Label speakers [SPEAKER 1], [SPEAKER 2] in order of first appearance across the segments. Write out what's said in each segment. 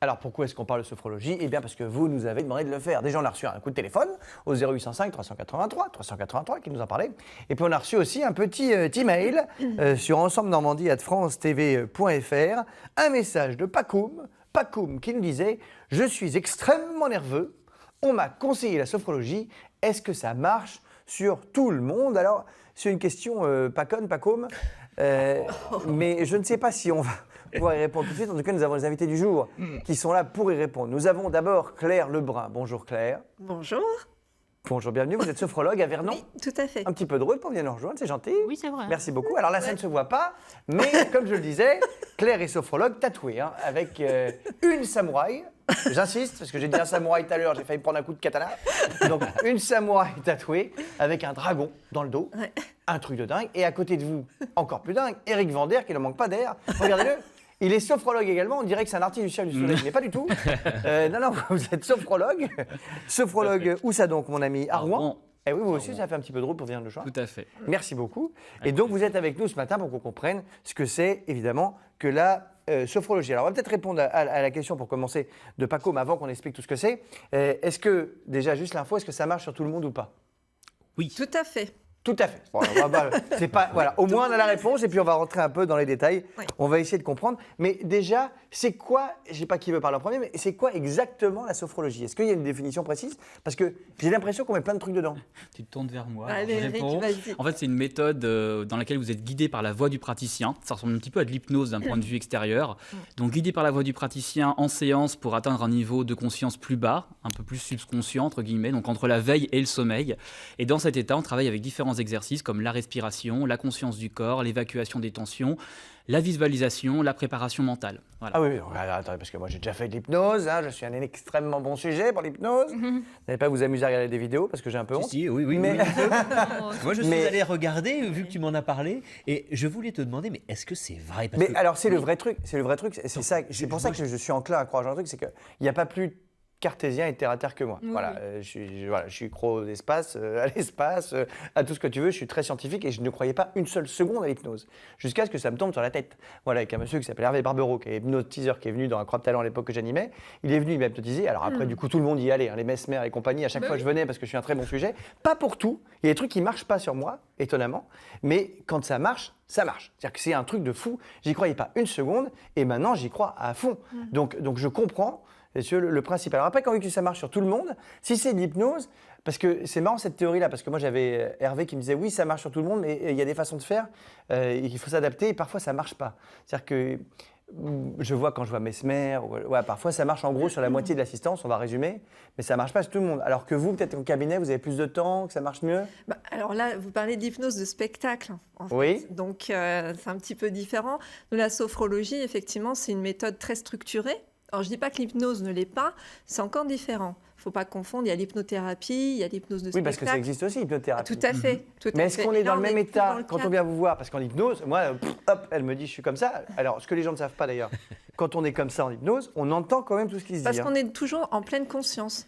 [SPEAKER 1] Alors pourquoi est-ce qu'on parle de sophrologie? Eh bien parce que vous nous avez demandé de le faire. Déjà on a reçu un coup de téléphone au 0805 383 qui nous en parlait. Et puis on a reçu aussi un petit email sur ensemble-normandie@francetv.fr, un message de Pacoum qui nous disait « Je suis extrêmement nerveux, on m'a conseillé la sophrologie, est-ce que ça marche sur tout le monde ?» Alors c'est une question Pacoum, mais je ne sais pas si on va pouvoir y répondre tout de suite. En tout cas, nous avons les invités du jour qui sont là pour y répondre. Nous avons d'abord Claire Lebrun. Bonjour Claire.
[SPEAKER 2] Bonjour.
[SPEAKER 1] Bonjour, bienvenue. Vous êtes sophrologue à Vernon.
[SPEAKER 2] Oui, tout à fait.
[SPEAKER 1] Un petit peu drôle pour venir nous rejoindre, c'est gentil.
[SPEAKER 3] Oui, c'est vrai.
[SPEAKER 1] Merci beaucoup. Alors là, ça ne se voit pas, mais comme je le disais, Claire est sophrologue tatouée, hein, avec une samouraï. J'insiste, parce que j'ai dit un samouraï tout à l'heure, j'ai failli prendre un coup de katana. Donc, une samouraï tatouée avec un dragon dans le dos.
[SPEAKER 2] Ouais.
[SPEAKER 1] Un truc de dingue. Et à côté de vous, encore plus dingue, Éric Vander, qui ne manque pas d'air. Regardez-le. Il est sophrologue également, on dirait que c'est un artiste du ciel du soleil, mais pas du tout. Non, vous êtes sophrologue. Sophrologue, où ça donc, mon ami? À Rouen. Et oui, vous aussi, ça fait un petit peu de route pour venir de choix.
[SPEAKER 4] Tout à fait.
[SPEAKER 1] Merci beaucoup. Et donc, vous êtes avec nous ce matin pour qu'on comprenne ce que c'est, évidemment, que la sophrologie. Alors, on va peut-être répondre à la question pour commencer de Paco, mais avant qu'on explique tout ce que c'est. Est-ce que, déjà, juste l'info, est-ce que ça marche sur tout le monde ou pas?
[SPEAKER 4] Oui.
[SPEAKER 2] Tout à fait.
[SPEAKER 1] Tout à fait. Bon, c'est pas, voilà. Au moins, on a la réponse et puis on va rentrer un peu dans les détails.
[SPEAKER 2] Oui.
[SPEAKER 1] On va essayer de comprendre. Mais déjà, c'est quoi, je ne sais pas qui veut parler en premier, mais c'est quoi exactement la sophrologie? Est-ce qu'il y a une définition précise? Parce que j'ai l'impression qu'on met plein de trucs dedans.
[SPEAKER 4] Tu te tournes vers moi.
[SPEAKER 2] Allez,
[SPEAKER 4] alors je
[SPEAKER 2] Eric,
[SPEAKER 4] réponds.
[SPEAKER 2] vas-y.
[SPEAKER 4] En fait, c'est une méthode dans laquelle vous êtes guidé par la voix du praticien. Ça ressemble un petit peu à de l'hypnose d'un point de vue extérieur. Donc, guidé par la voix du praticien en séance pour atteindre un niveau de conscience plus bas, un peu plus subconscient, entre guillemets, donc entre la veille et le sommeil. Et dans cet état, on travaille avec différents exercices comme la respiration, la conscience du corps, l'évacuation des tensions, la visualisation, la préparation mentale. Voilà.
[SPEAKER 1] Ah oui, attendez, parce que moi j'ai déjà fait de l'hypnose, hein, je suis un extrêmement bon sujet pour l'hypnose. Vous n'allez pas vous amuser à regarder des vidéos parce que j'ai un peu honte.
[SPEAKER 5] Si, oui.
[SPEAKER 1] Mais-
[SPEAKER 5] Moi, je suis
[SPEAKER 1] Mais-
[SPEAKER 5] allé regarder, vu que tu m'en as parlé, et je voulais te demander, mais est-ce que c'est vrai? Parce
[SPEAKER 1] Mais
[SPEAKER 5] que-
[SPEAKER 1] alors c'est le vrai truc, c'est pour ça que je suis enclin à croire dans un truc, c'est qu'il n'y a pas plus cartésien et terre à terre que moi.
[SPEAKER 3] Oui,
[SPEAKER 1] Voilà, je suis gros d'espace, à l'espace, à tout ce que tu veux. Je suis très scientifique et je ne croyais pas une seule seconde à l'hypnose, jusqu'à ce que ça me tombe sur la tête. Voilà, avec un monsieur qui s'appelle Hervé Barbero, qui est hypnotiseur, qui est venu dans un Croix de Talent à l'époque que j'animais. Il est venu, il m'a hypnotisé. Alors après, du coup, tout le monde y allait, hein, les Mesmer et compagnie. À chaque fois, je venais parce que je suis un très bon sujet. Pas pour tout. Il y a des trucs qui marchent pas sur moi, étonnamment. Mais quand ça marche, ça marche. C'est-à-dire que c'est un truc de fou. J'y croyais pas une seconde et maintenant, j'y crois à fond. Donc je comprends le principe. Alors après, quand on dit que ça marche sur tout le monde, si c'est de l'hypnose, parce que c'est marrant cette théorie-là, parce que moi j'avais Hervé qui me disait oui, ça marche sur tout le monde, mais il y a des façons de faire, il faut s'adapter et parfois ça marche pas. C'est-à-dire que je vois quand je vois Mesmer, ouais, parfois ça marche en gros sur la moitié de l'assistance, on va résumer, mais ça marche pas sur tout le monde. Alors que vous, peut-être au cabinet, vous avez plus de temps, que ça marche mieux.
[SPEAKER 2] Bah, alors là, vous parlez d'hypnose de spectacle, en fait.
[SPEAKER 1] Oui.
[SPEAKER 2] Donc, c'est un petit peu différent. Nous, la sophrologie, effectivement, c'est une méthode très structurée. Alors, je ne dis pas que l'hypnose ne l'est pas, c'est encore différent. Il ne faut pas confondre, il y a l'hypnothérapie, il y a l'hypnose de
[SPEAKER 1] Oui,
[SPEAKER 2] spectacle.
[SPEAKER 1] parce que ça existe aussi, l'hypnothérapie.
[SPEAKER 2] Tout à fait. Tout
[SPEAKER 1] Mais
[SPEAKER 2] à
[SPEAKER 1] est-ce
[SPEAKER 2] fait.
[SPEAKER 1] qu'on est
[SPEAKER 2] Là,
[SPEAKER 1] dans le
[SPEAKER 2] on
[SPEAKER 1] même
[SPEAKER 2] est plutôt
[SPEAKER 1] état
[SPEAKER 2] dans le
[SPEAKER 1] quand
[SPEAKER 2] cadre.
[SPEAKER 1] on vient vous voir? Parce qu'en hypnose, moi, hop, elle me dit je suis comme ça. Alors, ce que les gens ne savent pas d'ailleurs, quand on est comme ça en hypnose, on entend quand même tout ce qui se dit.
[SPEAKER 2] Parce
[SPEAKER 1] hein.
[SPEAKER 2] qu'on est toujours en pleine conscience.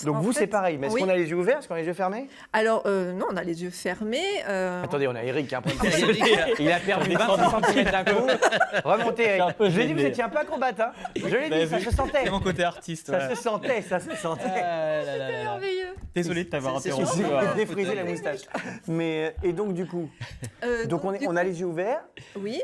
[SPEAKER 1] Donc vous, c'est pareil, mais est-ce
[SPEAKER 2] oui.
[SPEAKER 1] qu'on a les yeux ouverts? Est-ce qu'on a les yeux fermés?
[SPEAKER 2] Alors, non, on a les yeux fermés.
[SPEAKER 1] Attendez, on a Eric, hein, il a perdu 26 cm d'un coup. Remontez, Eric.
[SPEAKER 4] un peu
[SPEAKER 1] Je l'ai dit, vous
[SPEAKER 4] gêné.
[SPEAKER 1] étiez un peu acrobate. Hein. Je l'ai dit, ça se sentait.
[SPEAKER 4] C'est mon côté artiste.
[SPEAKER 1] Ça se sentait, ça se sentait.
[SPEAKER 2] Merveilleux.
[SPEAKER 4] Désolé de t'avoir
[SPEAKER 1] C'est
[SPEAKER 4] interrompu.
[SPEAKER 1] défrisé la moustache. Mais, et donc, du coup, donc
[SPEAKER 2] du
[SPEAKER 1] on a les yeux ouverts.
[SPEAKER 2] Oui.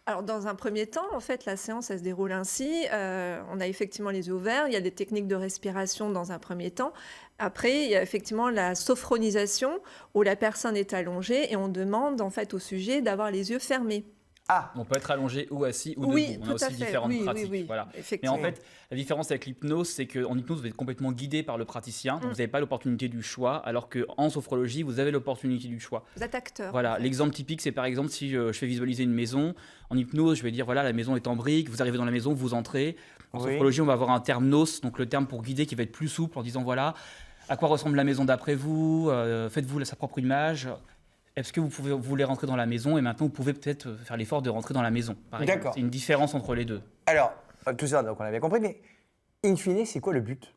[SPEAKER 2] Alors, dans un premier temps, en fait, la séance, elle se déroule ainsi. On a effectivement les yeux ouverts. Il y a des techniques de respiration dans un premier temps. Après, il y a effectivement la sophronisation où la personne est allongée et on demande, en fait, au sujet d'avoir les yeux fermés.
[SPEAKER 1] Ah,
[SPEAKER 4] On peut être allongé ou assis ou
[SPEAKER 2] Oui,
[SPEAKER 4] debout. On
[SPEAKER 2] tout
[SPEAKER 4] a aussi
[SPEAKER 2] à fait.
[SPEAKER 4] différentes
[SPEAKER 2] Oui, oui,
[SPEAKER 4] pratiques.
[SPEAKER 2] oui,
[SPEAKER 4] Voilà. Mais
[SPEAKER 2] effectivement.
[SPEAKER 4] en fait, la différence avec l'hypnose, c'est qu'en hypnose, vous êtes complètement guidé par le praticien. Donc vous n'avez pas l'opportunité du choix, alors qu'en sophrologie, vous avez l'opportunité du choix.
[SPEAKER 2] Vous êtes acteur.
[SPEAKER 4] Voilà,
[SPEAKER 2] en fait.
[SPEAKER 4] l'exemple typique, c'est par exemple si je fais visualiser une maison. En hypnose, je vais dire voilà, la maison est en briques, vous arrivez dans la maison, vous entrez. En
[SPEAKER 1] Oui.
[SPEAKER 4] sophrologie, on va avoir un terme nos, donc le terme pour guider qui va être plus souple en disant voilà, à quoi ressemble la maison d'après vous, faites-vous sa propre image. Est-ce que vous voulez rentrer dans la maison et maintenant vous pouvez peut-être faire l'effort de rentrer dans la maison, par exemple.
[SPEAKER 1] D'accord.
[SPEAKER 4] C'est une différence entre les deux.
[SPEAKER 1] alors, tout ça, donc on a bien compris, mais in fine, c'est quoi le but?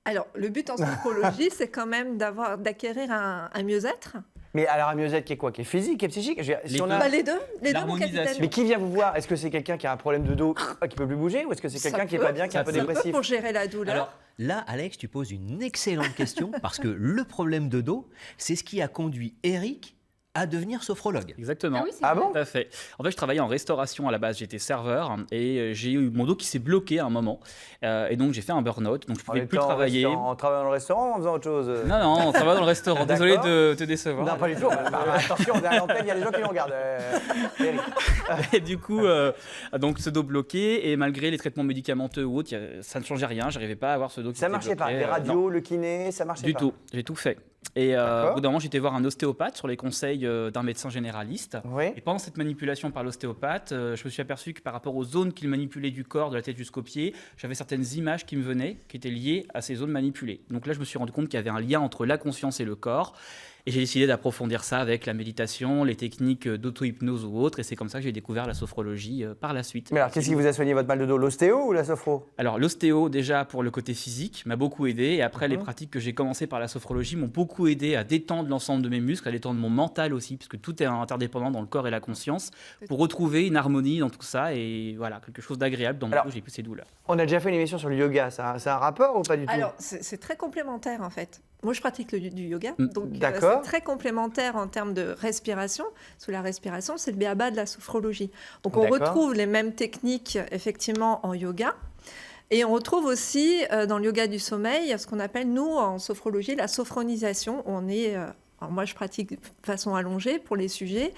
[SPEAKER 2] Alors, le but en sophrologie, c'est quand même d'acquérir un mieux-être.
[SPEAKER 1] Mais alors, un mieux-être qui est quoi? Qui est physique, qui est psychique? Je veux dire, si
[SPEAKER 4] Les
[SPEAKER 1] on
[SPEAKER 4] deux.
[SPEAKER 1] a...
[SPEAKER 2] Bah, les deux, mon
[SPEAKER 4] L'harmonisation.
[SPEAKER 2] capitaine.
[SPEAKER 1] Mais qui vient vous voir? Est-ce que c'est quelqu'un qui a un problème de dos, qui peut plus bouger? Ou est-ce que c'est
[SPEAKER 2] Ça
[SPEAKER 1] quelqu'un qui est
[SPEAKER 2] peut,
[SPEAKER 1] pas bien, qui est un peu
[SPEAKER 4] ça peut.
[SPEAKER 1] dépressif?
[SPEAKER 2] Pour gérer la douleur.
[SPEAKER 5] Alors là, Alex, tu poses une excellente question parce que le problème de dos, c'est ce qui a conduit Eric à devenir sophrologue.
[SPEAKER 4] Exactement.
[SPEAKER 3] Ah oui, c'est
[SPEAKER 1] Ah
[SPEAKER 3] vrai.
[SPEAKER 1] bon?
[SPEAKER 4] Tout à fait. En fait, je travaillais en restauration à la base. J'étais serveur et j'ai eu mon dos qui s'est bloqué à un moment. Et donc, j'ai fait un burn-out. Donc, je
[SPEAKER 1] En
[SPEAKER 4] pouvais plus
[SPEAKER 1] étant au
[SPEAKER 4] travailler.
[SPEAKER 1] restaurant, en travaillant dans le restaurant ou en faisant autre chose?
[SPEAKER 4] Non, non, on travaille dans le restaurant. Désolé
[SPEAKER 1] D'accord.
[SPEAKER 4] de te décevoir.
[SPEAKER 1] Non, pas du tout. Attention, derrière l'antenne, il y a des gens qui nous regardent. Eric.
[SPEAKER 4] Et du coup, donc ce dos bloqué, et malgré les traitements médicamenteux ou autres, ça ne changeait rien. J'arrivais pas à avoir ce dos qui
[SPEAKER 1] Ça
[SPEAKER 4] était
[SPEAKER 1] marchait pas.
[SPEAKER 4] bloqué.
[SPEAKER 1] Les
[SPEAKER 4] Non,
[SPEAKER 1] radios, le kiné, ça marchait
[SPEAKER 4] du
[SPEAKER 1] pas.
[SPEAKER 4] tout. J'ai tout fait. Et
[SPEAKER 1] D'accord.
[SPEAKER 4] au bout d'un moment, j'étais voir un ostéopathe sur les conseils d'un médecin généraliste.
[SPEAKER 1] Oui.
[SPEAKER 4] Et pendant cette manipulation par l'ostéopathe, je me suis aperçu que par rapport aux zones qu'il manipulait du corps, de la tête jusqu'aux pieds, j'avais certaines images qui me venaient, qui étaient liées à ces zones manipulées. Donc là, je me suis rendu compte qu'il y avait un lien entre la conscience et le corps. Et j'ai décidé d'approfondir ça avec la méditation, les techniques d'auto-hypnose ou autres. Et c'est comme ça que j'ai découvert la sophrologie par la suite.
[SPEAKER 1] Mais alors, qu'est-ce qui vous a soigné votre mal de dos? L'ostéo ou la sophro?
[SPEAKER 4] Alors l'ostéo, déjà pour le côté physique, m'a beaucoup aidé. Et après, les pratiques que j'ai commencées par la sophrologie m'ont beaucoup aidé à détendre l'ensemble de mes muscles, à détendre mon mental aussi, puisque tout est interdépendant dans le corps et la conscience, pour retrouver une harmonie dans tout ça et voilà, quelque chose d'agréable dans mon
[SPEAKER 1] Alors,
[SPEAKER 4] dos, j'ai plus ces douleurs.
[SPEAKER 1] On a déjà fait une émission sur le yoga. Ça a un rapport ou pas du tout?
[SPEAKER 2] Alors, c'est très complémentaire en fait. Moi, je pratique du yoga,
[SPEAKER 4] Mm.
[SPEAKER 2] donc
[SPEAKER 1] D'accord.
[SPEAKER 2] c'est très complémentaire en termes de respiration. Sous la respiration, c'est le b.a.-ba de la sophrologie. Donc, on
[SPEAKER 1] D'accord.
[SPEAKER 2] retrouve les mêmes techniques effectivement en yoga. Et on retrouve aussi dans le yoga du sommeil ce qu'on appelle, nous, en sophrologie, la sophronisation. On est... alors moi, je pratique de façon allongée pour les sujets.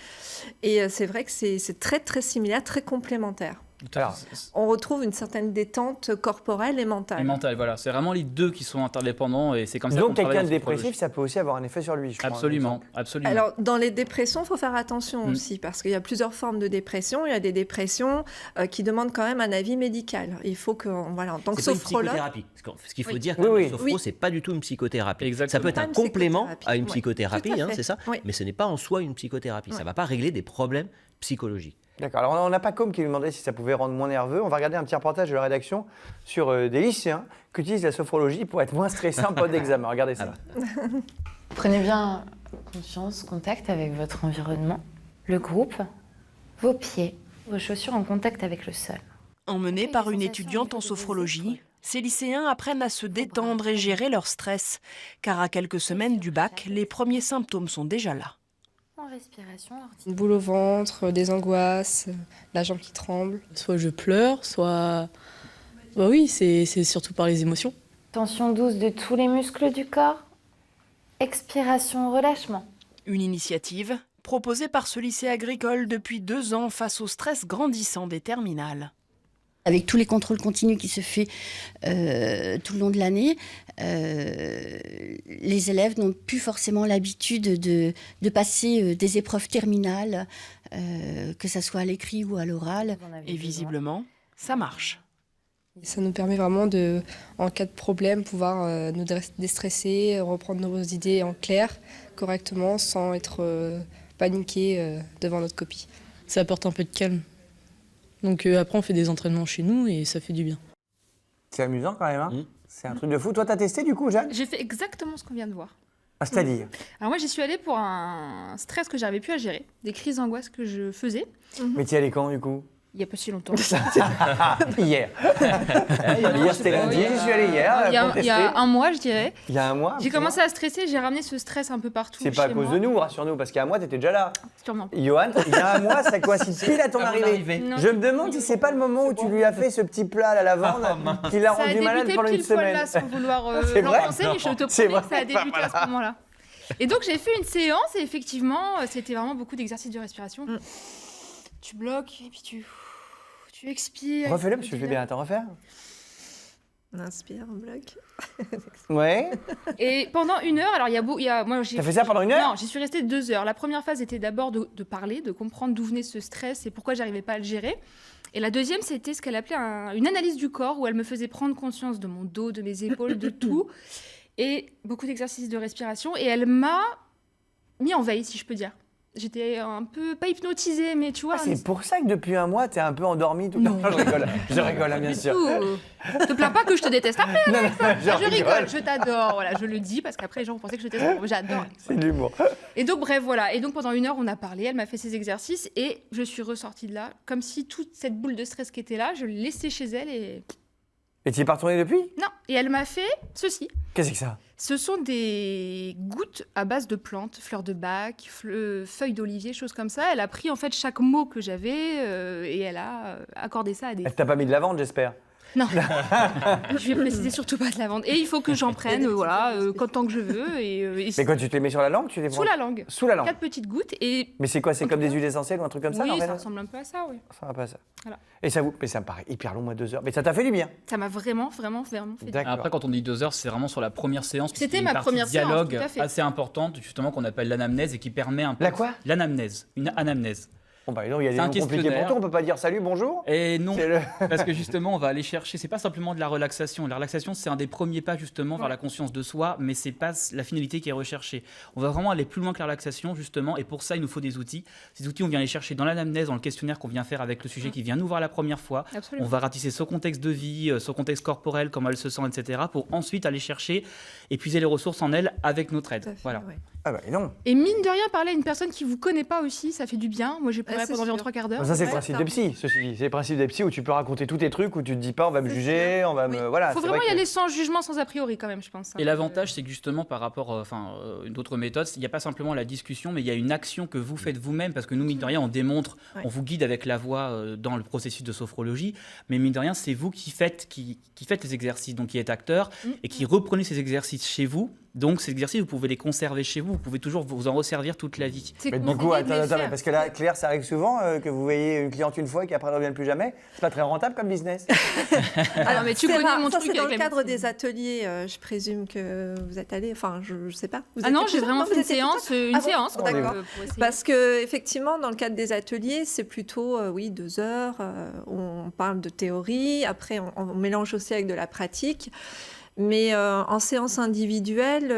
[SPEAKER 2] Et c'est vrai que c'est très, très similaire, très complémentaire.
[SPEAKER 1] Alors,
[SPEAKER 2] On retrouve une certaine détente corporelle et mentale.
[SPEAKER 4] Et mental, voilà. C'est vraiment les deux qui sont interdépendants et c'est comme ça qu'on
[SPEAKER 1] donc,
[SPEAKER 4] travaille
[SPEAKER 1] quelqu'un de
[SPEAKER 4] en sophrologie.
[SPEAKER 1] dépressif, ça peut aussi avoir un effet sur lui, je crois.
[SPEAKER 4] Absolument, absolument.
[SPEAKER 2] Alors, dans les dépressions, il faut faire attention
[SPEAKER 4] Mm.
[SPEAKER 2] aussi, parce qu'il y a plusieurs formes de dépression. Il y a des dépressions qui demandent quand même un avis médical. Il faut que, voilà, en tant que
[SPEAKER 5] C'est pas une
[SPEAKER 2] sophrologue...
[SPEAKER 5] psychothérapie. Ce qu'il faut
[SPEAKER 2] Oui.
[SPEAKER 5] dire,
[SPEAKER 1] Oui, oui.
[SPEAKER 5] le sophro,
[SPEAKER 2] Oui.
[SPEAKER 5] c'est pas du tout une psychothérapie.
[SPEAKER 4] Exactement.
[SPEAKER 5] Ça peut être
[SPEAKER 2] Pas
[SPEAKER 5] un
[SPEAKER 2] une
[SPEAKER 5] complément
[SPEAKER 2] psychothérapie.
[SPEAKER 5] à une
[SPEAKER 2] Ouais.
[SPEAKER 5] psychothérapie,
[SPEAKER 2] Tout à
[SPEAKER 5] hein,
[SPEAKER 2] fait.
[SPEAKER 5] c'est ça.
[SPEAKER 2] Oui.
[SPEAKER 5] Mais ce n'est pas en soi une psychothérapie. Ça
[SPEAKER 2] Ouais.
[SPEAKER 5] va pas régler des problèmes psychologiques.
[SPEAKER 1] D'accord. Alors, on n'a pas Com qui nous demandait si ça pouvait rendre moins nerveux. On va regarder un petit reportage de la rédaction sur des lycéens qui utilisent la sophrologie pour être moins stressés en période d'examen. Regardez ça.
[SPEAKER 6] Prenez bien conscience, contact avec votre environnement, le groupe, vos pieds, vos chaussures en contact avec le sol.
[SPEAKER 7] Emmenés par une étudiante en sophrologie, ces lycéens apprennent à se détendre et gérer leur stress. Car à quelques semaines du bac, les premiers symptômes sont déjà là.
[SPEAKER 6] En respiration,
[SPEAKER 8] Une boule au ventre, des angoisses, la jambe qui tremble.
[SPEAKER 9] Soit je pleure, soit... Bah oui, c'est surtout par les émotions.
[SPEAKER 6] tension douce de tous les muscles du corps, expiration, relâchement.
[SPEAKER 7] Une initiative proposée par ce lycée agricole depuis 2 ans face au stress grandissant des terminales.
[SPEAKER 10] Avec tous les contrôles continus qui se fait tout le long de l'année, les élèves n'ont plus forcément l'habitude de passer des épreuves terminales, que ce soit à l'écrit ou à l'oral.
[SPEAKER 7] Et visiblement, ça marche.
[SPEAKER 8] Ça nous permet vraiment de, en cas de problème, pouvoir nous déstresser, reprendre nos idées en clair, correctement, sans être paniqué devant notre copie.
[SPEAKER 9] Ça apporte un peu de calme. Donc après, on fait des entraînements chez nous et ça fait du bien.
[SPEAKER 1] C'est amusant quand même. Hein.
[SPEAKER 5] Mm.
[SPEAKER 1] C'est un truc de fou. Toi, t'as testé du coup, Jeanne?
[SPEAKER 3] J'ai fait exactement ce qu'on vient de voir.
[SPEAKER 1] Ah, c'est-à-dire?
[SPEAKER 3] Alors moi, j'y suis allée pour un stress que j'arrivais plus à gérer, des crises d'angoisse que je faisais
[SPEAKER 1] Mais t'y allais quand du coup?
[SPEAKER 3] il y a pas si longtemps.
[SPEAKER 1] Hier. Hier, c'était lundi. J'y suis allé hier.
[SPEAKER 3] Il y a-
[SPEAKER 1] pour
[SPEAKER 3] il y a
[SPEAKER 1] tester.
[SPEAKER 3] un mois, je dirais.
[SPEAKER 1] Il y a un mois.
[SPEAKER 3] J'ai
[SPEAKER 1] tu vois.
[SPEAKER 3] commencé à stresser, j'ai ramené ce stress un peu partout.
[SPEAKER 1] C'est pas à
[SPEAKER 3] chez
[SPEAKER 1] cause
[SPEAKER 3] moi.
[SPEAKER 1] de nous, rassure-nous, parce qu'il y a un mois, t'étais déjà là.
[SPEAKER 3] Sûrement.
[SPEAKER 1] Johan, il y a un mois, ça coïncide pile à ton arrivée.
[SPEAKER 3] Non.
[SPEAKER 1] Je me demande si c'est pas le moment où tu lui as fait ce petit plat à la lavande qui l'a
[SPEAKER 3] Ça a
[SPEAKER 1] rendu malade
[SPEAKER 3] débuté
[SPEAKER 1] pendant une
[SPEAKER 3] pile poil
[SPEAKER 1] semaine.
[SPEAKER 3] là, sans vouloir
[SPEAKER 1] C'est vrai
[SPEAKER 3] l'enfoncer, mais je te
[SPEAKER 1] C'est
[SPEAKER 3] promets que ça a
[SPEAKER 1] vrai.
[SPEAKER 3] débuté à ce moment-là. Et donc j'ai fait une séance et effectivement, c'était vraiment beaucoup d'exercices de respiration. Tu bloques et puis tu expires.
[SPEAKER 1] Refais-le, parce que je vais bien. Attends, refaire.
[SPEAKER 2] On inspire, on bloque.
[SPEAKER 1] Ouais.
[SPEAKER 3] Et pendant 1 heure, alors moi j'ai
[SPEAKER 1] T'as fait ça pendant 1 heure?
[SPEAKER 3] Non, j'y suis restée 2 heures. La première phase était d'abord de parler, de comprendre d'où venait ce stress et pourquoi j'arrivais pas à le gérer. Et la deuxième, c'était ce qu'elle appelait une analyse du corps où elle me faisait prendre conscience de mon dos, de mes épaules, de tout. Et beaucoup d'exercices de respiration. Et elle m'a mis en veille, si je peux dire. J'étais un peu, pas hypnotisée, mais tu vois.
[SPEAKER 1] C'est pour ça que depuis un mois, t'es un peu endormie tout le temps. Je rigole, hein, bien sûr.
[SPEAKER 3] Te plains pas que je te déteste après.
[SPEAKER 1] Non,
[SPEAKER 3] Je rigole, je t'adore. Voilà, je le dis parce qu'après les gens pensaient que je te déteste. J'adore.
[SPEAKER 1] C'est de l'humour.
[SPEAKER 3] Et donc bref, voilà. Et donc pendant 1 heure, on a parlé. Elle m'a fait ses exercices et je suis ressortie de là comme si toute cette boule de stress qui était là, je l'ai laissée chez elle et.
[SPEAKER 1] Et tu y es pas retournée depuis?
[SPEAKER 3] Non. Et elle m'a fait ceci.
[SPEAKER 1] Qu'est-ce que c'est que ça?
[SPEAKER 3] Ce sont des gouttes à base de plantes, fleurs de bac, feuilles d'olivier, choses comme ça. Elle a pris en fait chaque mot que j'avais et elle a accordé ça à des.
[SPEAKER 1] Elle t'a pas mis de lavande, j'espère?
[SPEAKER 3] Non, je vais préciser surtout pas de lavande. Et il faut que j'en prenne, tant que je veux.
[SPEAKER 1] Mais quand tu te les mets sur la langue, tu les prends
[SPEAKER 3] sous la langue.
[SPEAKER 1] Sous la langue.
[SPEAKER 3] 4 petites gouttes et.
[SPEAKER 1] Mais c'est quoi? C'est comme des huiles essentielles ou un truc comme ça?
[SPEAKER 3] Oui,
[SPEAKER 1] en fait,
[SPEAKER 3] ça ressemble un peu à ça, oui.
[SPEAKER 1] Ça va pas ça.
[SPEAKER 3] Voilà.
[SPEAKER 1] Et ça vous, mais ça me paraît hyper long, moi 2 heures. Mais ça t'a fait du bien.
[SPEAKER 3] Ça m'a vraiment fait du bien.
[SPEAKER 1] D'accord.
[SPEAKER 4] Après, quand on dit 2 heures, c'est vraiment sur la première séance.
[SPEAKER 3] C'était
[SPEAKER 4] puisqu'il y a
[SPEAKER 3] ma
[SPEAKER 4] une partie
[SPEAKER 3] première séance,
[SPEAKER 4] dialogue
[SPEAKER 3] tout à fait.
[SPEAKER 4] assez importante, justement, qu'on appelle l'anamnèse et qui permet un peu.
[SPEAKER 1] La quoi?
[SPEAKER 4] L'anamnèse. Une anamnèse.
[SPEAKER 1] Bon bah non, il y a des
[SPEAKER 4] C'est un
[SPEAKER 1] noms compliqués pour
[SPEAKER 4] questionnaire.
[SPEAKER 1] tout. On peut pas dire salut, bonjour.
[SPEAKER 4] Et non,
[SPEAKER 1] C'est le-
[SPEAKER 4] parce que justement, on va aller chercher. C'est pas simplement de la relaxation. La relaxation, c'est un des premiers pas justement vers la conscience de soi, mais c'est pas la finalité qui est recherchée. On va vraiment aller plus loin que la relaxation justement, et pour ça, il nous faut des outils. Ces outils, on vient les chercher dans l'anamnèse, dans le questionnaire qu'on vient faire avec le sujet qui vient nous voir la première fois.
[SPEAKER 3] Absolument.
[SPEAKER 4] On va ratisser son contexte de vie, son contexte corporel, comment elle se sent, etc., pour ensuite aller chercher, épuiser les ressources en elle avec notre aide.
[SPEAKER 2] Tout à fait,
[SPEAKER 4] Voilà.
[SPEAKER 2] ouais.
[SPEAKER 1] Ah bah non.
[SPEAKER 3] Et mine de rien, parler à une personne qui vous connaît pas aussi, ça fait du bien. Moi, j'ai pleuré
[SPEAKER 2] c'est
[SPEAKER 3] pendant environ
[SPEAKER 2] sûr.
[SPEAKER 3] 3 quarts d'heure.
[SPEAKER 1] Ça c'est le
[SPEAKER 2] Ouais,
[SPEAKER 1] principe
[SPEAKER 2] ça.
[SPEAKER 1] des psys, ceci dit. C'est le principe des psys où tu peux raconter tous tes trucs, où tu te dis pas on va me
[SPEAKER 2] C'est
[SPEAKER 1] juger,
[SPEAKER 2] sûr.
[SPEAKER 1] on va me
[SPEAKER 2] Oui.
[SPEAKER 1] voilà.
[SPEAKER 3] Faut
[SPEAKER 1] c'est
[SPEAKER 3] vraiment
[SPEAKER 1] vrai
[SPEAKER 3] y
[SPEAKER 1] que-
[SPEAKER 3] aller sans jugement, sans a priori quand même, je pense.
[SPEAKER 4] Et l'avantage, c'est que justement, par rapport d'autres méthodes, il n'y a pas simplement la discussion, mais il y a une action que vous faites vous-même, parce que nous, mine de rien, on démontre,
[SPEAKER 2] Ouais.
[SPEAKER 4] on vous guide avec la voix dans le processus de sophrologie, mais mine de rien, c'est vous qui faites les exercices, donc qui êtes acteur, et qui reprenez ces exercices chez vous. Donc, ces exercices, vous pouvez les conserver chez vous, vous pouvez toujours vous en resservir toute la vie.
[SPEAKER 3] C'est
[SPEAKER 1] Mais du
[SPEAKER 3] conseillé
[SPEAKER 1] coup,
[SPEAKER 3] de les
[SPEAKER 1] attends,
[SPEAKER 3] faire.
[SPEAKER 1] parce que là, Claire, ça arrive souvent que vous voyez une cliente une fois et qu'après elle ne revient plus jamais. C'est pas très rentable comme business.
[SPEAKER 3] Alors, mais tu
[SPEAKER 2] C'est
[SPEAKER 3] connais
[SPEAKER 2] rare.
[SPEAKER 3] mon
[SPEAKER 2] Ça,
[SPEAKER 3] truc
[SPEAKER 2] c'est dans
[SPEAKER 3] avec
[SPEAKER 2] le
[SPEAKER 3] la
[SPEAKER 2] cadre
[SPEAKER 3] médecine.
[SPEAKER 2] des ateliers. Je présume que vous êtes allé. Enfin, je sais pas. Vous
[SPEAKER 3] Ah
[SPEAKER 2] étiez
[SPEAKER 3] non, j'ai
[SPEAKER 2] présent
[SPEAKER 3] vraiment
[SPEAKER 2] Non,
[SPEAKER 3] fait
[SPEAKER 2] vous
[SPEAKER 3] une
[SPEAKER 2] étiez
[SPEAKER 3] séance,
[SPEAKER 2] présent Ah bon
[SPEAKER 3] séance pour
[SPEAKER 2] D'accord.
[SPEAKER 3] essayer.
[SPEAKER 2] Parce que effectivement, dans le cadre des ateliers, c'est plutôt 2 heures. Où on parle de théorie. Après, on mélange aussi avec de la pratique. Mais en séance individuelle,